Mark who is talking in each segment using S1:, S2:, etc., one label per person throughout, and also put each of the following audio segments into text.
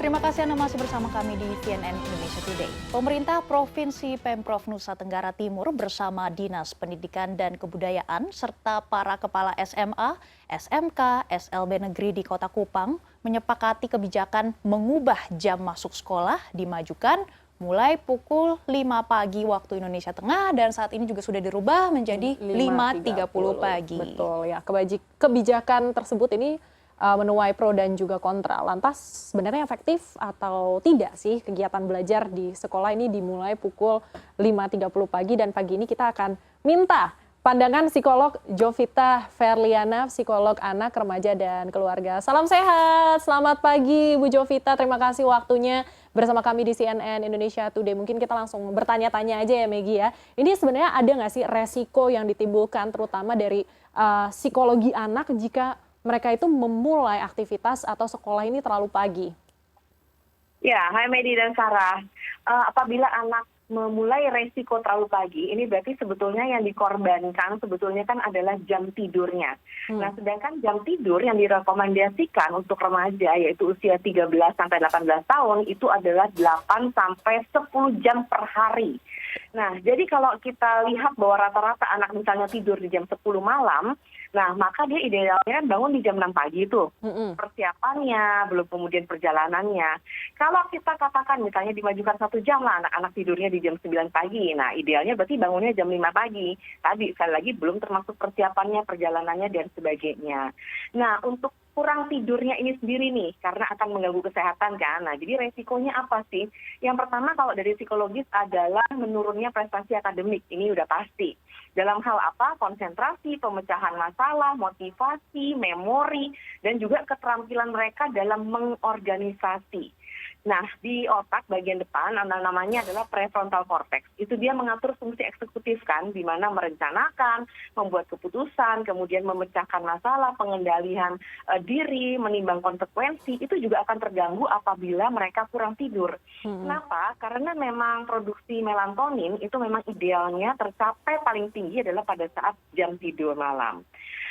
S1: Terima kasih Anda masih bersama kami di CNN Indonesia Today. Pemerintah Provinsi Pemprov Nusa Tenggara Timur bersama Dinas Pendidikan dan Kebudayaan serta para kepala SMA, SMK, SLB Negeri di Kota Kupang menyepakati kebijakan mengubah jam masuk sekolah dimajukan mulai pukul 5 pagi waktu Indonesia Tengah dan saat ini juga sudah dirubah menjadi 5.30 pagi.
S2: Betul ya, kebijakan tersebut ini menuai pro dan juga kontra. Lantas sebenarnya efektif atau tidak sih kegiatan belajar di sekolah ini dimulai pukul 5.30 pagi dan pagi ini kita akan minta pandangan psikolog Jovita Ferliana, psikolog anak, remaja dan keluarga. Salam sehat, selamat pagi Bu Jovita, terima kasih waktunya bersama kami di CNN Indonesia Today. Mungkin kita langsung bertanya-tanya aja ya Megi ya. Ini sebenarnya ada nggak sih resiko yang ditimbulkan terutama dari psikologi anak jika mereka itu memulai aktivitas atau sekolah ini terlalu pagi?
S3: Ya, hai Medi dan Sarah. Apabila anak memulai resiko terlalu pagi, ini berarti sebetulnya yang dikorbankan sebetulnya kan adalah jam tidurnya. Nah, sedangkan jam tidur yang direkomendasikan untuk remaja yaitu usia 13 sampai 18 tahun itu adalah 8 sampai 10 jam per hari. Nah, jadi kalau kita lihat bahwa rata-rata anak misalnya tidur di jam 10 malam, nah maka dia idealnya kan bangun di jam 6 pagi itu. Persiapannya, belum kemudian perjalanannya. Kalau kita katakan misalnya dimajukan 1 jam lah anak-anak tidurnya di jam 9 pagi. Nah idealnya berarti bangunnya jam 5 pagi. Tadi sekali lagi belum termasuk persiapannya, perjalanannya dan sebagainya. Nah untuk kurang tidurnya ini sendiri nih, karena akan mengganggu kesehatan kan. Nah, jadi resikonya apa sih? Yang pertama kalau dari psikologis adalah menurunnya prestasi akademik, ini udah pasti. Dalam hal apa? Konsentrasi, pemecahan masalah, motivasi, memori, dan juga keterampilan mereka dalam mengorganisasi. Nah, di otak bagian depan namanya adalah prefrontal cortex. Itu dia mengatur fungsi eksekutif kan, di mana merencanakan, membuat keputusan, kemudian memecahkan masalah, pengendalian diri, menimbang konsekuensi, itu juga akan terganggu apabila mereka kurang tidur. Kenapa? Karena memang produksi melatonin itu memang idealnya tercapai paling tinggi adalah pada saat jam tidur malam.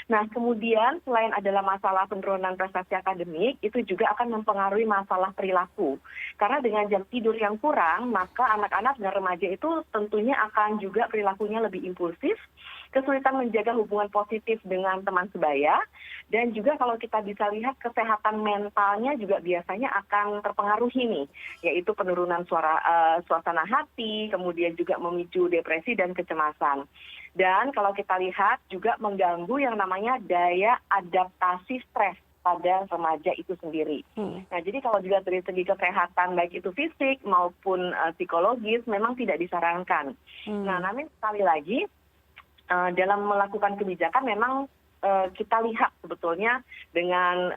S3: Nah, kemudian selain adalah masalah penurunan prestasi akademik, itu juga akan mempengaruhi masalah perilaku. Karena dengan jam tidur yang kurang, maka anak-anak dan remaja itu tentunya akan juga perilakunya lebih impulsif, kesulitan menjaga hubungan positif dengan teman sebaya, dan juga kalau kita bisa lihat kesehatan mentalnya juga biasanya akan terpengaruhi nih, yaitu penurunan suasana hati, kemudian juga memicu depresi dan kecemasan. Dan kalau kita lihat juga mengganggu yang namanya daya adaptasi stres pada remaja itu sendiri. Nah, jadi kalau juga dari segi kesehatan baik itu fisik maupun psikologis memang tidak disarankan. Nah, namun sekali lagi dalam melakukan kebijakan memang kita lihat sebetulnya dengan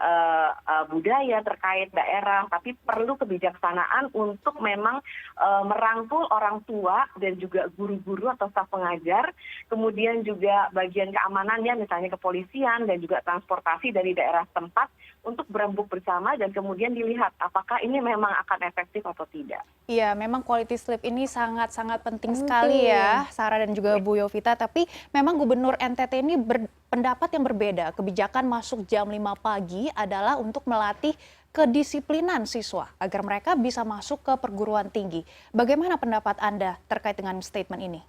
S3: budaya terkait daerah, tapi perlu kebijaksanaan untuk memang merangkul orang tua dan juga guru-guru atau staf pengajar, kemudian juga bagian keamanannya misalnya kepolisian dan juga transportasi dari daerah tempat untuk berembuk bersama dan kemudian dilihat apakah ini memang akan efektif atau tidak.
S1: Iya, memang quality sleep ini sangat-sangat penting sekali ya, Sarah dan juga Bu Jovita. Tapi memang Gubernur NTT ini berpendapat yang berbeda. Kebijakan masuk jam 5 pagi adalah untuk melatih kedisiplinan siswa agar mereka bisa masuk ke perguruan tinggi. Bagaimana pendapat Anda terkait dengan statement ini?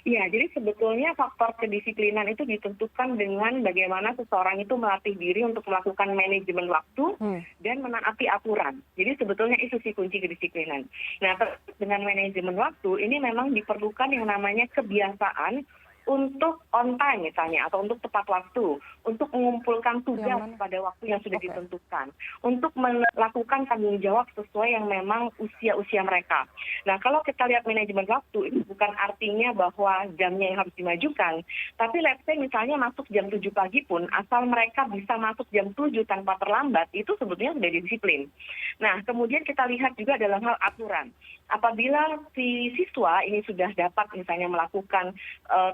S3: Ya, jadi sebetulnya faktor kedisiplinan itu ditentukan dengan bagaimana seseorang itu melatih diri untuk melakukan manajemen waktu dan menaati aturan. Jadi sebetulnya itu sih kunci kedisiplinan. Nah, dengan manajemen waktu ini memang diperlukan yang namanya kebiasaan untuk on time misalnya atau untuk tepat waktu, untuk mengumpulkan tugas pada waktu yang sudah ditentukan, untuk melakukan tanggung jawab sesuai yang memang usia-usia mereka. Nah, kalau kita lihat manajemen waktu itu bukan artinya bahwa jamnya yang harus dimajukan, tapi let's say misalnya masuk jam 7 pagi pun asal mereka bisa masuk jam 7 tanpa terlambat, itu sebetulnya sudah disiplin. Nah, kemudian kita lihat juga dalam hal aturan. Apabila si siswa ini sudah dapat misalnya melakukan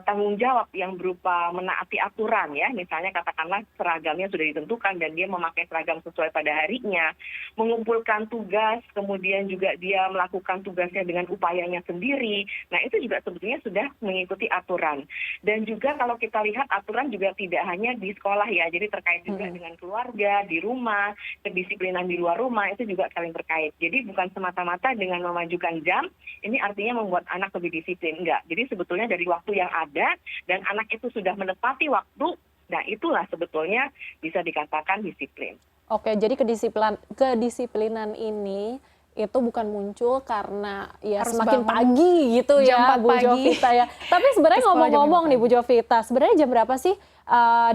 S3: tanggung jawab yang berupa menaati aturan ya, misalnya katakanlah seragamnya sudah ditentukan dan dia memakai seragam sesuai pada harinya, mengumpulkan tugas, kemudian juga dia melakukan tugasnya dengan upayanya sendiri. Nah, itu juga sebetulnya sudah mengikuti aturan. Dan juga kalau kita lihat aturan juga tidak hanya di sekolah ya, jadi terkait juga dengan keluarga, di rumah, kedisiplinan di luar rumah, itu juga saling terkait. Jadi bukan semata-mata dengan memajukan jam, ini artinya membuat anak lebih disiplin. Enggak. Jadi sebetulnya dari waktu yang ada, dan anak itu sudah menepati waktu, nah itulah sebetulnya bisa dikatakan disiplin.
S2: Oke, jadi kedisiplinan ini itu bukan muncul karena ya
S1: Harus
S2: semakin
S1: bangun
S2: pagi gitu
S1: jam
S2: ya
S1: 4
S2: Bu
S1: pagi.
S2: Jovita ya. Tapi sebenarnya
S1: Ke sekolah jam
S2: ngomong-ngomong
S1: 5
S2: nih Bu
S1: pagi.
S2: Jovita, sebenarnya jam berapa sih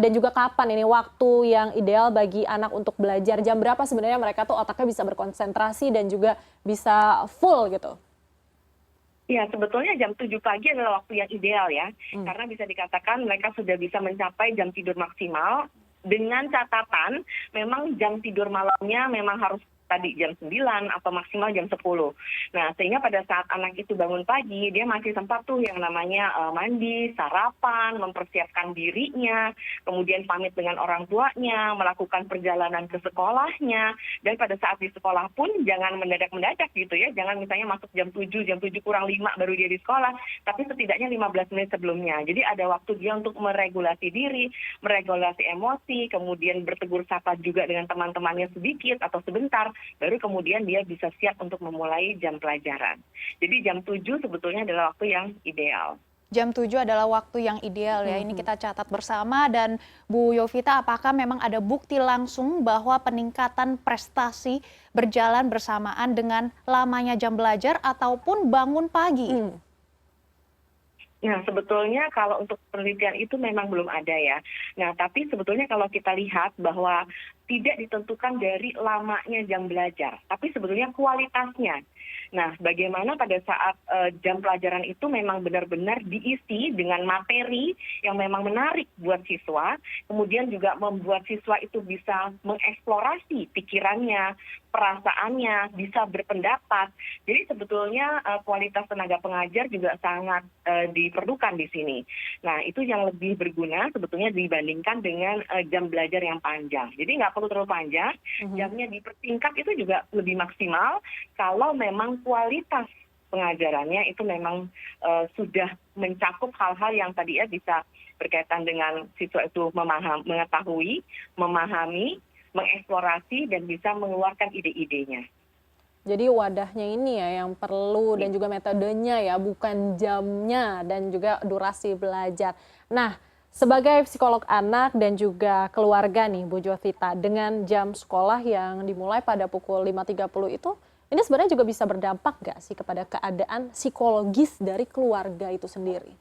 S2: dan juga kapan ini waktu yang ideal bagi anak untuk belajar? Jam berapa sebenarnya mereka tuh otaknya bisa berkonsentrasi dan juga bisa full gitu?
S3: Ya, sebetulnya jam 7 pagi adalah waktu yang ideal ya. Karena bisa dikatakan mereka sudah bisa mencapai jam tidur maksimal. Dengan catatan, memang jam tidur malamnya memang harus tadi jam 9 atau maksimal jam 10. Nah, sehingga pada saat anak itu bangun pagi, dia masih sempat tuh yang namanya mandi, sarapan, mempersiapkan dirinya, kemudian pamit dengan orang tuanya, melakukan perjalanan ke sekolahnya, dan pada saat di sekolah pun jangan mendadak-mendadak gitu ya, jangan misalnya masuk jam 7 kurang 5 baru dia di sekolah, tapi setidaknya 15 menit sebelumnya. Jadi ada waktu dia untuk meregulasi diri, meregulasi emosi, kemudian bertegur sapa juga dengan teman-temannya sedikit atau sebentar, baru kemudian dia bisa siap untuk memulai jam pelajaran. Jadi jam 7 sebetulnya adalah waktu yang ideal.
S1: Jam 7 adalah waktu yang ideal ya, ini kita catat bersama. Dan Bu Yovita, apakah memang ada bukti langsung bahwa peningkatan prestasi berjalan bersamaan dengan lamanya jam belajar ataupun bangun pagi?
S3: Nah, sebetulnya kalau untuk penelitian itu memang belum ada ya. Nah, tapi sebetulnya kalau kita lihat bahwa tidak ditentukan dari lamanya jam belajar, tapi sebetulnya kualitasnya. Nah, bagaimana pada saat jam pelajaran itu memang benar-benar diisi dengan materi yang memang menarik buat siswa, kemudian juga membuat siswa itu bisa mengeksplorasi pikirannya, perasaannya, bisa berpendapat. Jadi sebetulnya kualitas tenaga pengajar juga sangat diperlukan di sini. Nah, itu yang lebih berguna sebetulnya dibandingkan dengan jam belajar yang panjang. Jadi nggak perlu terlalu panjang, jamnya dipertingkat itu juga lebih maksimal kalau memang kualitas pengajarannya itu memang sudah mencakup hal-hal yang tadi ya bisa berkaitan dengan siswa itu mengetahui, memahami, mengeksplorasi, dan bisa mengeluarkan ide-idenya.
S2: Jadi wadahnya ini ya yang perlu dan juga metodenya ya, bukan jamnya dan juga durasi belajar. Nah, sebagai psikolog anak dan juga keluarga nih Bu Jovita, dengan jam sekolah yang dimulai pada pukul 5.30 itu, ini sebenarnya juga bisa berdampak nggak sih kepada keadaan psikologis dari keluarga itu sendiri?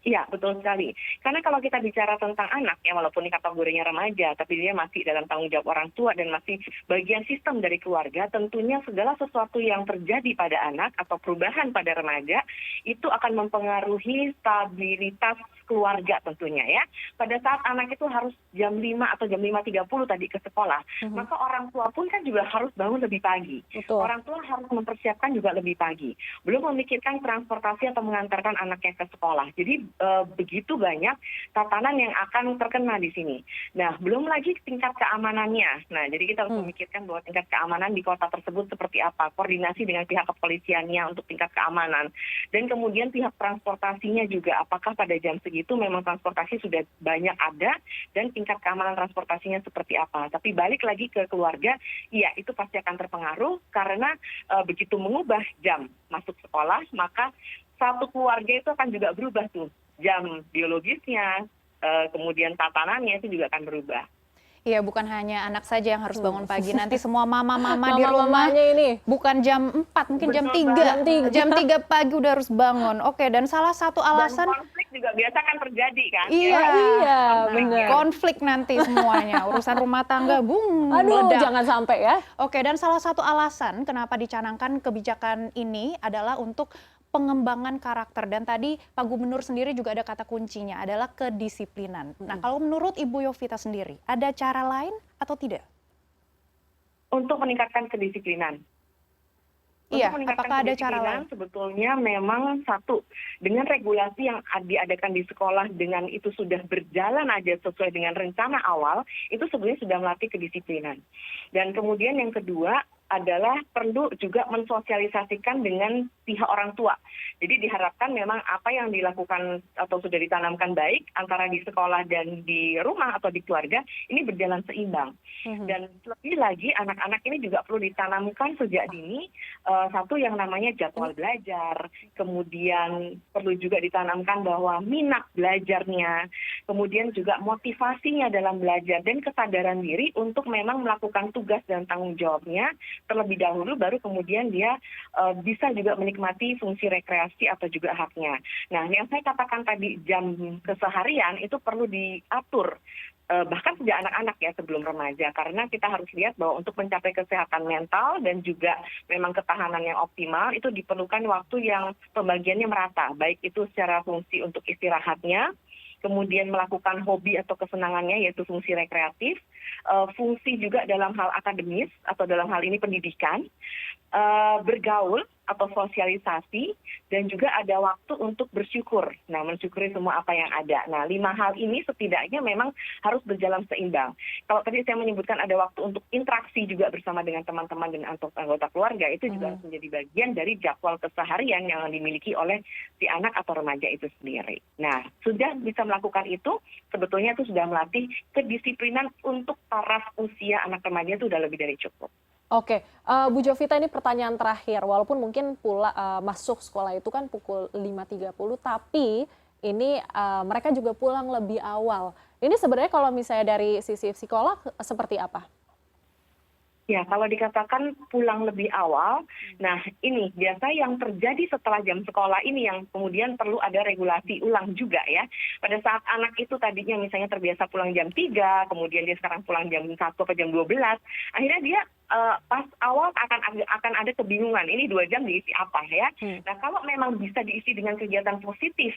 S3: Iya, betul sekali. Karena kalau kita bicara tentang anak, ya walaupun ini kategorinya remaja, tapi dia masih dalam tanggung jawab orang tua dan masih bagian sistem dari keluarga, tentunya segala sesuatu yang terjadi pada anak atau perubahan pada remaja, itu akan mempengaruhi stabilitas keluarga tentunya ya. Pada saat anak itu harus jam 5 atau jam 5.30 tadi ke sekolah, maka orang tua pun kan juga harus bangun lebih pagi.
S2: Betul.
S3: Orang tua harus mempersiapkan juga lebih pagi. Belum memikirkan transportasi atau mengantarkan anaknya ke sekolah. Jadi begitu banyak tatanan yang akan terkena di sini. Nah, belum lagi tingkat keamanannya. Nah, jadi kita harus memikirkan bahwa tingkat keamanan di kota tersebut seperti apa, koordinasi dengan pihak kepolisiannya untuk tingkat keamanan. Dan kemudian pihak transportasinya juga, apakah pada jam segitu memang transportasi sudah banyak ada dan tingkat keamanan transportasinya seperti apa. Tapi balik lagi ke keluarga, iya itu pasti akan terpengaruh karena begitu mengubah jam masuk sekolah, maka satu keluarga itu akan juga berubah tuh. Jam biologisnya, kemudian tatanannya itu juga akan berubah.
S1: Iya, bukan hanya anak saja yang harus bangun pagi. Nanti semua mama-mama di rumah
S2: ini
S1: bukan jam 4, mungkin jam
S3: Betul
S1: 3.
S2: banget.
S1: Jam 3 pagi udah harus bangun. Oke, dan salah satu alasan
S3: Dan konflik juga biasa kan terjadi kan.
S1: Iya,
S2: Iya, benar.
S1: konflik nanti semuanya. Urusan rumah tangga,
S2: Aduh,
S1: meledak.
S2: jangan sampai ya.
S1: Oke, dan salah satu alasan kenapa dicanangkan kebijakan ini adalah untuk pengembangan karakter. Dan tadi Pak Gubernur sendiri juga ada kata kuncinya adalah kedisiplinan. Nah, kalau menurut Ibu Yovita sendiri, ada cara lain atau tidak?
S3: Untuk meningkatkan kedisiplinan.
S1: Iya,
S3: Untuk meningkatkan
S1: apakah ada cara
S3: kedisiplinan
S1: lain?
S3: sebetulnya memang satu, dengan regulasi yang diadakan di sekolah dengan itu sudah berjalan aja sesuai dengan rencana awal, itu sebenarnya sudah melatih kedisiplinan. Dan kemudian yang kedua adalah perlu juga mensosialisasikan dengan pihak orang tua. Jadi diharapkan memang apa yang dilakukan atau sudah ditanamkan baik antara di sekolah dan di rumah atau di keluarga ini berjalan seimbang. Dan lebih lagi anak-anak ini juga perlu ditanamkan sejak dini satu yang namanya jadwal belajar, kemudian perlu juga ditanamkan bahwa minat belajarnya, kemudian juga motivasinya dalam belajar dan kesadaran diri untuk memang melakukan tugas dan tanggung jawabnya terlebih dahulu, baru kemudian dia bisa juga menikmati fungsi rekreasi atau juga haknya. Nah, yang saya katakan tadi jam keseharian itu perlu diatur bahkan sejak anak-anak ya sebelum remaja, karena kita harus lihat bahwa untuk mencapai kesehatan mental dan juga memang ketahanan yang optimal itu diperlukan waktu yang pembagiannya merata, baik itu secara fungsi untuk istirahatnya, kemudian melakukan hobi atau kesenangannya yaitu fungsi rekreatif, fungsi juga dalam hal akademis atau dalam hal ini pendidikan, bergaul atau sosialisasi, dan juga ada waktu untuk bersyukur. Nah, mensyukuri semua apa yang ada. Nah, 5 hal ini setidaknya memang harus berjalan seimbang. Kalau tadi saya menyebutkan ada waktu untuk interaksi juga bersama dengan teman-teman dan anggota keluarga, itu juga harus menjadi bagian dari jadwal keseharian yang dimiliki oleh si anak atau remaja itu sendiri. Nah, sudah bisa melakukan itu, sebetulnya itu sudah melatih kedisiplinan untuk taraf usia anak remaja itu sudah lebih dari cukup.
S2: Oke, Bu Jovita ini pertanyaan terakhir, walaupun mungkin masuk sekolah itu kan pukul 5.30, tapi ini mereka juga pulang lebih awal. Ini sebenarnya kalau misalnya dari sisi psikolog seperti apa?
S3: Ya, kalau dikatakan pulang lebih awal, nah ini biasa yang terjadi setelah jam sekolah ini yang kemudian perlu ada regulasi ulang juga ya. Pada saat anak itu tadinya misalnya terbiasa pulang jam 3, kemudian dia sekarang pulang jam 1 atau jam 12, akhirnya dia pas awal akan ada kebingungan, ini 2 jam diisi apa ya. Nah, kalau memang bisa diisi dengan kegiatan positif,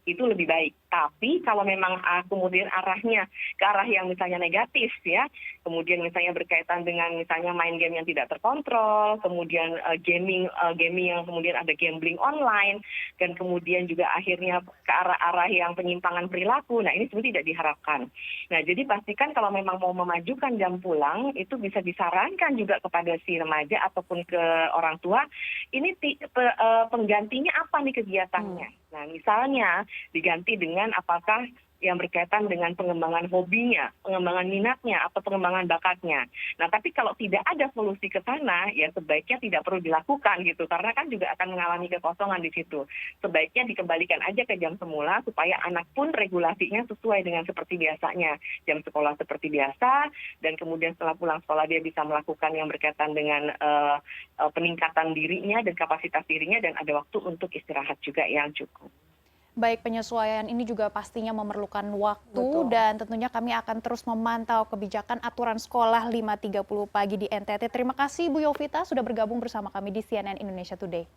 S3: itu lebih baik. Tapi kalau memang kemudian arahnya ke arah yang misalnya negatif ya, kemudian misalnya berkaitan dengan misalnya main game yang tidak terkontrol, kemudian gaming yang kemudian ada gambling online, dan kemudian juga akhirnya ke arah-arah yang penyimpangan perilaku, nah ini sebenarnya tidak diharapkan. Nah, jadi pastikan kalau memang mau memajukan jam pulang, itu bisa disarankan juga kepada si remaja ataupun ke orang tua, ini penggantinya apa nih kegiatannya. Nah, misalnya diganti dengan apakah yang berkaitan dengan pengembangan hobinya, pengembangan minatnya, atau pengembangan bakatnya. Nah, tapi kalau tidak ada solusi ke sana, ya sebaiknya tidak perlu dilakukan gitu, karena kan juga akan mengalami kekosongan di situ. Sebaiknya dikembalikan aja ke jam semula, supaya anak pun regulasinya sesuai dengan seperti biasanya. Jam sekolah seperti biasa, dan kemudian setelah pulang sekolah dia bisa melakukan yang berkaitan dengan peningkatan dirinya dan kapasitas dirinya, dan ada waktu untuk istirahat juga yang cukup.
S1: Baik, penyesuaian ini juga pastinya memerlukan waktu.
S2: Betul.
S1: Dan tentunya kami akan terus memantau kebijakan aturan sekolah 5.30 pagi di NTT. Terima kasih Bu Yovita sudah bergabung bersama kami di CNN Indonesia Today.